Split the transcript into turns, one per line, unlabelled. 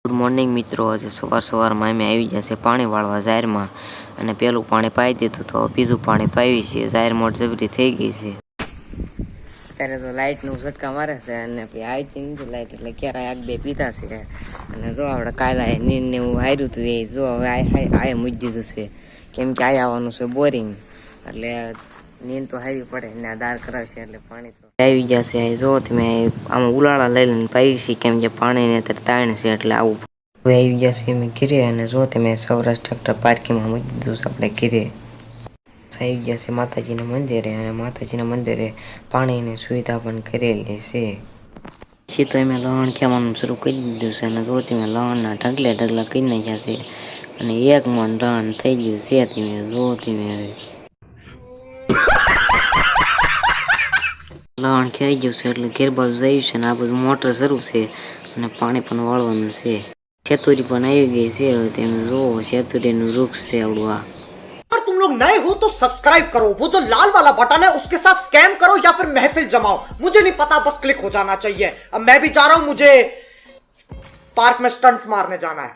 Good morning મિત્રો, આજે સવારમાં અમે આવી જશે પાણી વાળવા જાહેરમાં અને પેલું પાણી પાઈ દીધું તો બીજું પાણી પાવી છે. જાહેર મોટ જબરી થઈ ગઈ છે. અત્યારે તો લાઇટનું ઝટકા મારે છે અને આવતી નથી લાઇટ, એટલે ક્યારે આગ બે પીધા છે. અને જો આપણે કાલે નીંદ ને એવું હાર્યું હતું એ જો હવે આ મૂકી દીધું છે, કેમ કે આ આવવાનું છે બોરિંગ, એટલે નીંદ તો હારી પડે ને દાર કરાવશે એટલે પાણી તો આવી જશે. જો તમે આમાં ઉલાળા લઈ લઈને પાવી છે, કેમ કે પાણીને અત્યારે તાણ છે એટલે આવું આવી જશે અમે ઘીરે. અને જો તમે સૌરાષ્ટ્ર ટ્રેક્ટર પાર્કિંગમાં મૂકી દીધું છે આપણે ઘીરે. આવી જશે માતાજીના મંદિરે, અને માતાજીના મંદિરે પાણીની સુવિધા પણ કરેલી છે. પછી તો અમે લહણ ખેવાનું શરૂ કરી દીધું છે, અને જો તમે લહણના ઢગલા કરી નાખ્યા છે, અને એક મણ લહણ થઈ ગયું છે. તમે જો તમે લહણ ખાઈ ગયું છે એટલે ઘેર બાજુ જયું છે, અને આ બધું મોટર શરૂ છે અને પાણી પણ વાળવાનું છે. છેતુરી પણ આવી ગઈ છે. હવે તમે જુઓ છેતુરીનું વૃક્ષ છે આવડું આ.
अगर तुम लोग नए हो तो सब्सक्राइब करो, वो जो लाल वाला बटन है उसके साथ स्कैम करो या फिर महफिल जमाओ, मुझे नहीं पता, बस क्लिक हो जाना चाहिए. अब मैं भी जा रहा हूं, मुझे पार्क में स्टंट्स मारने जाना है.